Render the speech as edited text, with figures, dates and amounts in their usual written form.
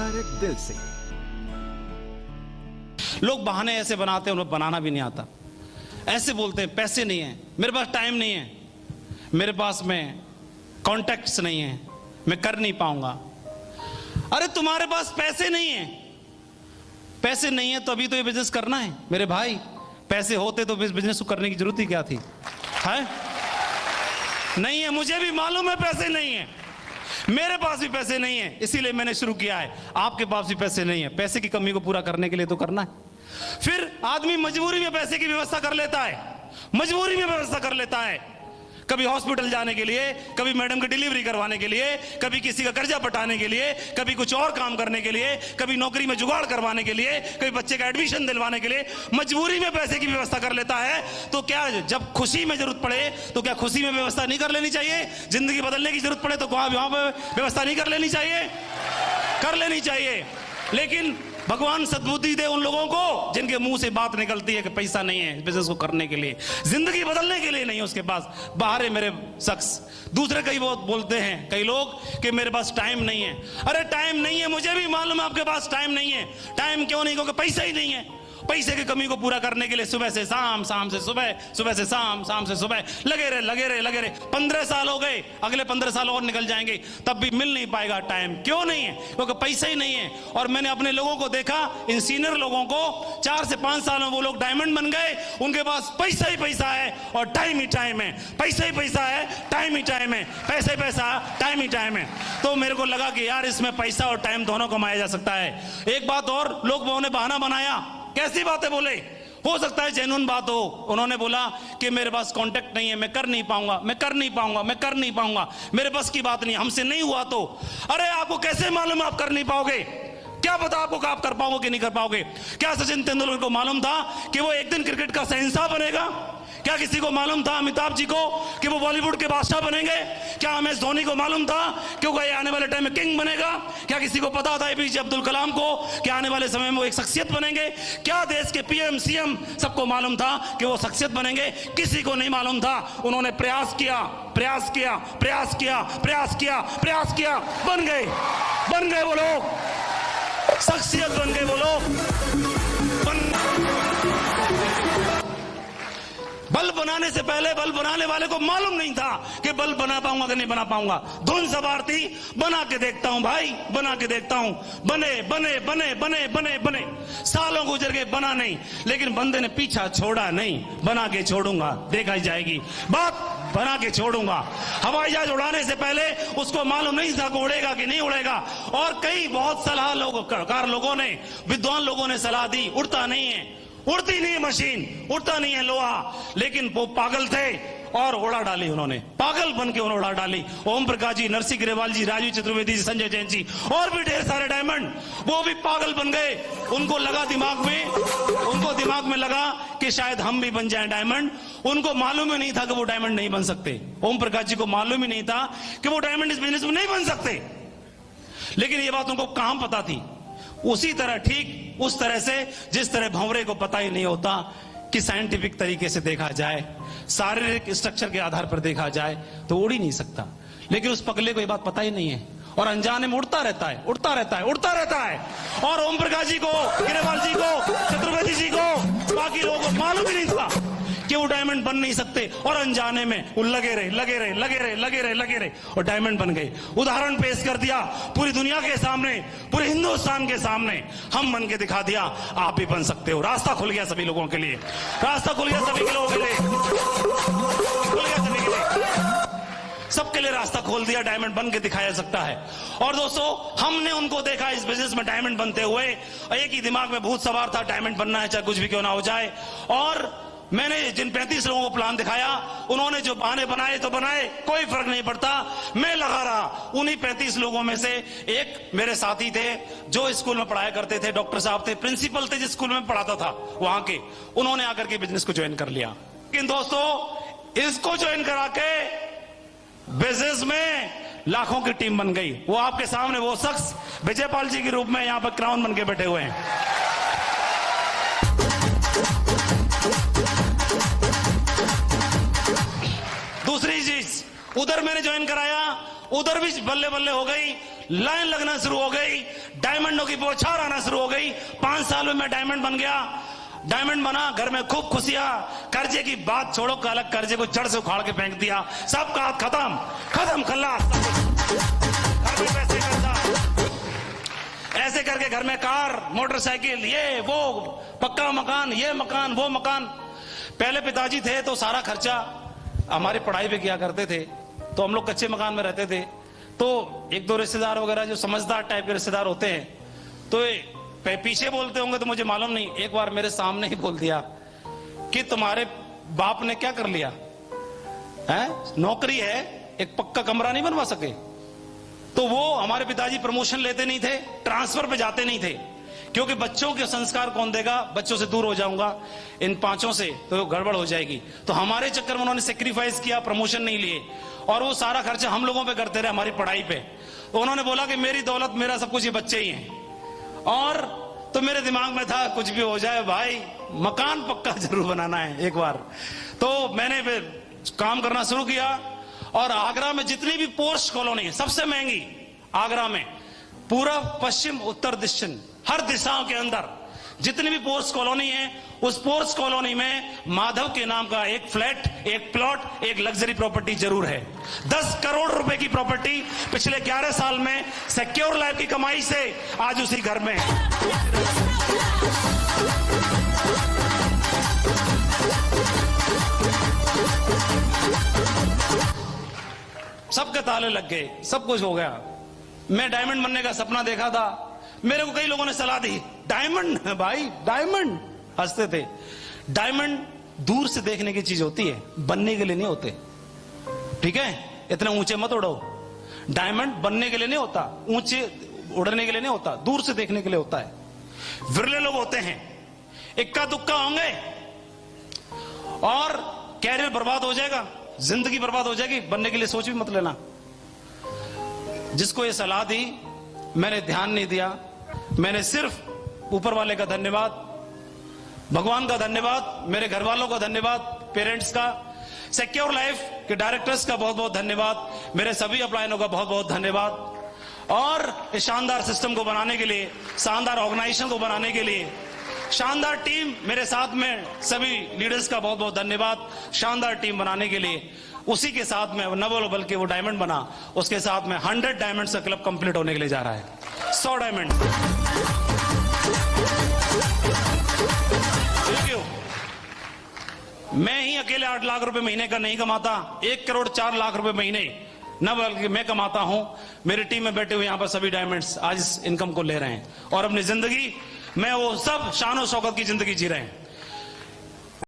Direct दिल से। लोग बहाने ऐसे बनाते हैं, उन्हें बनाना भी नहीं आता। ऐसे बोलते हैं पैसे नहीं है, मेरे पास टाइम नहीं है, मेरे पास में कॉन्टैक्ट्स नहीं है, मैं कर नहीं पाऊंगा। अरे तुम्हारे पास पैसे नहीं है, पैसे नहीं है तो अभी तो ये बिजनेस करना है मेरे भाई। पैसे होते तो इस बिजनेस को करने की जरूरत ही क्या थी? है नहीं है, मुझे भी मालूम है पैसे नहीं है, मेरे पास भी पैसे नहीं है, इसीलिए मैंने शुरू किया है। आपके पास भी पैसे नहीं है, पैसे की कमी को पूरा करने के लिए तो करना है। फिर आदमी मजबूरी में पैसे की व्यवस्था कर लेता है, मजबूरी में व्यवस्था कर लेता है, कभी हॉस्पिटल जाने के लिए, कभी मैडम की डिलीवरी करवाने के लिए, कभी किसी का कर्जा पटाने के लिए, कभी कुछ और काम करने के लिए, कभी नौकरी में जुगाड़ करवाने के लिए, कभी बच्चे का एडमिशन दिलवाने के लिए मजबूरी में पैसे की व्यवस्था कर लेता है। तो क्या जब खुशी में जरूरत पड़े तो क्या खुशी में व्यवस्था नहीं कर लेनी चाहिए? जिंदगी बदलने की जरूरत पड़े तो वहां पे व्यवस्था नहीं कर लेनी चाहिए? कर लेनी चाहिए। लेकिन भगवान सद्बुद्धि दे उन लोगों को जिनके मुंह से बात निकलती है कि पैसा नहीं है बिजनेस को करने के लिए, जिंदगी बदलने के लिए नहीं उसके पास। बाहर है मेरे शख्स। दूसरे कई बहुत बोलते हैं कई लोग कि मेरे पास टाइम नहीं है। अरे टाइम नहीं है, मुझे भी मालूम है आपके पास टाइम नहीं है। टाइम क्यों नहीं? क्योंकि पैसा ही नहीं है। पैसे की कमी को पूरा करने के लिए सुबह से शाम, शाम से सुबह, सुबह से शाम, शाम से सुबह लगे रहे, लगे रहे, लगे रहे। 15 साल हो गए, अगले 15 साल और निकल जाएंगे, तब भी मिल नहीं पाएगा टाइम। क्यों नहीं है? क्योंकि पैसा ही नहीं है। और मैंने अपने लोगों को देखा, इन सीनियर लोगों को 4 से 5 साल में वो लोग डायमंड बन गए। उनके पास पैसा ही पैसा है और टाइम ही टाइम है। पैसा ही पैसा है, टाइम ही टाइम है, पैसा ही पैसा, टाइम ही टाइम है। तो मेरे को लगा कि यार इसमें पैसा और टाइम दोनों कमाया जा सकता है। एक बात और, लोगों ने बहाना बनाया। कैसी बातें बोले? हो सकता है जेन्युइन बात हो। उन्होंने बोला कि मेरे पास कांटेक्ट नहीं है, मैं कर नहीं पाऊंगा, मैं कर नहीं पाऊंगा, मैं कर नहीं पाऊंगा, मेरे बस की बात नहीं, हमसे नहीं हुआ तो। अरे आपको कैसे मालूम आप कर नहीं पाओगे? क्या पता आपको आप कर पाओगे कि नहीं कर पाओगे? क्या सचिन तेंदुलकर को मालूम था कि वो एक दिन क्रिकेट का शहंशाह बनेगा? क्या किसी को मालूम था अमिताभ जी को कि वो बॉलीवुड के बादशाह बनेंगे? क्या एम एस धोनी को मालूम था कि वो आने वाले टाइम में किंग बनेगा? क्या किसी को पता था एपीजे अब्दुल कलाम को कि आने वाले समय में वो एक शख्सियत बनेंगे? क्या देश के पीएम सीएम सबको मालूम था कि वो शख्सियत बनेंगे? किसी को नहीं मालूम था। उन्होंने प्रयास किया, प्रयास किया, प्रयास किया, प्रयास किया, प्रयास किया, बन गए, बन गए वो लोग, शख्सियत बन गए वो लोग। बल्ब बनाने से पहले बल्ब बनाने वाले को मालूम नहीं था कि बल्ब बना पाऊंगा कि नहीं बना पाऊंगा। धुन सवार थी, बना के देखता हूं भाई, बना के देखता हूं। बने बने बने बने बने बने, सालों गुजर गए, बना नहीं। लेकिन बंदे ने पीछा छोड़ा नहीं, बना के छोड़ूंगा, देखा ही जाएगी बात, बना के छोड़ूंगा। हवाई जहाज उड़ाने से पहले उसको मालूम नहीं था कि उड़ेगा कि नहीं उड़ेगा। और कई बहुत सलाह लोगों ने, विद्वान लोगों ने सलाह दी, उड़ता नहीं है, उड़ती नहीं है मशीन, उड़ता नहीं है लोहा। लेकिन वो पागल थे और उड़ा डाली उन्होंने, पागल बन के उन्होंने उड़ा डाली। ओम प्रकाश जी, नरसिंह ग्रेवाल जी, राजीव चतुर्वेदी जी, संजय जैन जी और भी ढेर सारे डायमंड, वो भी पागल बन गए। उनको लगा दिमाग में लगा कि शायद हम भी बन जाएं डायमंड। उनको मालूम ही नहीं था कि वो डायमंड नहीं बन सकते। ओम प्रकाश जी को मालूम ही नहीं था कि वो डायमंड इस बिजनेस में नहीं बन सकते। लेकिन ये बात उनको कहां पता थी? उसी तरह, ठीक उस तरह से जिस तरह भंवरे को पता ही नहीं होता कि साइंटिफिक तरीके से देखा जाए, शारीरिक स्ट्रक्चर के आधार पर देखा जाए तो उड़ ही नहीं सकता। लेकिन उस पगले को ये बात पता ही नहीं है और अनजाने में उड़ता रहता है, उड़ता रहता है, उड़ता रहता है। और ओम प्रकाश जी को, ग्रेवाल जी को, चतुर्वेदी जी को, बाकी लोगों को मालूम ही नहीं था कि वो डायमंड बन नहीं सकते। और अनजाने में वो लगे रहे, लगे रहे, लगे रहे, लगे रहे, लगे रहे और डायमंड बन गए। उदाहरण पेश कर दिया पूरी दुनिया के सामने, पूरे हिंदुस्तान के सामने, हम बन के दिखा दिया, आप भी बन सकते हो। रास्ता खुल गया सभी लोगों के लिए, रास्ता खुल गया सभी के लोगों के लिए, खुल गया सभी के लिए, सबके लिए रास्ता खोल दिया। डायमंड बन के दिखाया जा सकता है। और दोस्तों, हमने उनको देखा इस बिजनेस में डायमंड बनते हुए। एक ही दिमाग में भूत सवार था, डायमंड बनना है चाहे कुछ भी क्यों ना हो जाए। और मैंने जिन 35 लोगों को प्लान दिखाया, उन्होंने जो बहाने बनाए तो बनाए, कोई फर्क नहीं पड़ता, मैं लगा रहा। उन्हीं 35 लोगों में से एक मेरे साथी थे जो स्कूल में पढ़ाया करते थे, डॉक्टर साहब थे, प्रिंसिपल थे जिस स्कूल में पढ़ाता था वहां के। उन्होंने आकर के बिजनेस को ज्वाइन कर लिया। लेकिन दोस्तों, इसको ज्वाइन करा के बिजनेस में लाखों की टीम बन गई। वो आपके सामने वो शख्स विजयपाल जी के रूप में यहां पर क्राउन बन के बैठे हुए हैं। दूसरी चीज, उधर मैंने ज्वाइन कराया, उधर भी बल्ले बल्ले हो गई। लाइन लगना शुरू हो गई, डायमंडों की बौछार आना शुरू हो गई। 5 साल में मैं डायमंड बन गया, डायमंड बना, घर में खूब खुशियां। कर्जे की बात छोड़ो, अलग कर्जे को जड़ से उखाड़ के फेंक दिया, सबका हाथ खत्म खत्म खल्लास। घर में पैसे करता, ऐसे करके घर में कार, मोटरसाइकिल, ये वो, पक्का मकान, ये मकान, वो मकान। पहले पिताजी थे तो सारा खर्चा हमारी पढ़ाई पे किया करते थे, तो हम लोग कच्चे मकान में रहते थे। तो 1-2 रिश्तेदार वगैरह जो समझदार टाइप के रिश्तेदार होते हैं, तो पीछे बोलते होंगे तो मुझे मालूम नहीं, एक बार मेरे सामने ही बोल दिया कि तुम्हारे बाप ने क्या कर लिया है, नौकरी है, एक पक्का कमरा नहीं बनवा सके। तो वो हमारे पिताजी प्रमोशन लेते नहीं थे, ट्रांसफर पे जाते नहीं थे, क्योंकि बच्चों के संस्कार कौन देगा, बच्चों से दूर हो जाऊंगा इन 5 से तो गड़बड़ हो जाएगी। तो हमारे चक्कर में उन्होंने सेक्रीफाइस किया, प्रमोशन नहीं लिए, और वो सारा खर्चा हम लोगों पे करते रहे हमारी पढ़ाई पे। तो उन्होंने बोला कि मेरी दौलत, मेरा सब कुछ ये बच्चे ही हैं। और तो मेरे दिमाग में था कुछ भी हो जाए भाई, मकान पक्का जरूर बनाना है एक बार। तो मैंने काम करना शुरू किया, और आगरा में जितनी भी पोर्श कॉलोनी है, सबसे महंगी आगरा में, पूर्व पश्चिम उत्तर दक्षिण हर दिशाओं के अंदर जितनी भी पोर्श कॉलोनी है, उस पोर्श कॉलोनी में माधव के नाम का एक फ्लैट, एक प्लॉट, एक लग्जरी प्रॉपर्टी जरूर है। 10 करोड़ रुपए की प्रॉपर्टी पिछले 11 साल में सिक्योर लाइफ की कमाई से आज उसी घर में है। सबके ताले लग गए, सब कुछ हो गया। मैं डायमंड बनने का सपना देखा था, मेरे को कई लोगों ने सलाह दी, डायमंड भाई डायमंड, हंसते थे। डायमंड दूर से देखने की चीज होती है, बनने के लिए नहीं होते, ठीक है, इतना ऊंचे मत उड़ो। डायमंड बनने के लिए नहीं होता, ऊंचे उड़ने के लिए नहीं होता, दूर से देखने के लिए होता है। विरले लोग होते हैं, इक्का दुक्का होंगे और कैरियर बर्बाद हो जाएगा, जिंदगी बर्बाद हो जाएगी, बनने के लिए सोच भी मत लेना। जिसको ये सलाह दी मैंने ध्यान नहीं दिया, मैंने सिर्फ ऊपर वाले का धन्यवाद, भगवान का धन्यवाद, मेरे घर वालों का धन्यवाद, पेरेंट्स का, सिक्योर लाइफ के डायरेक्टर्स का बहुत बहुत धन्यवाद, मेरे सभी अपलाइनों का बहुत बहुत धन्यवाद। और इस शानदार सिस्टम को बनाने के लिए, शानदार ऑर्गेनाइजेशन को बनाने के लिए, शानदार टीम मेरे साथ में सभी लीडर्स का बहुत बहुत धन्यवाद। शानदार टीम बनाने के लिए, उसी के साथ में न बोलो बल्कि वो डायमंड बना, उसके साथ में 100 डायमंड्स का क्लब कंप्लीट होने के लिए जा रहा है, 100 डायमंड। क्यों मैं ही अकेले 8 लाख रुपए महीने का नहीं कमाता, 1 करोड़ 4 लाख रुपए महीने न बल्कि मैं कमाता हूं, मेरी टीम में बैठे हुए यहां पर सभी डायमंड्स आज इस इनकम को ले रहे हैं और अपनी जिंदगी में वो सब शान और शौकत की जिंदगी जी रहे हैं।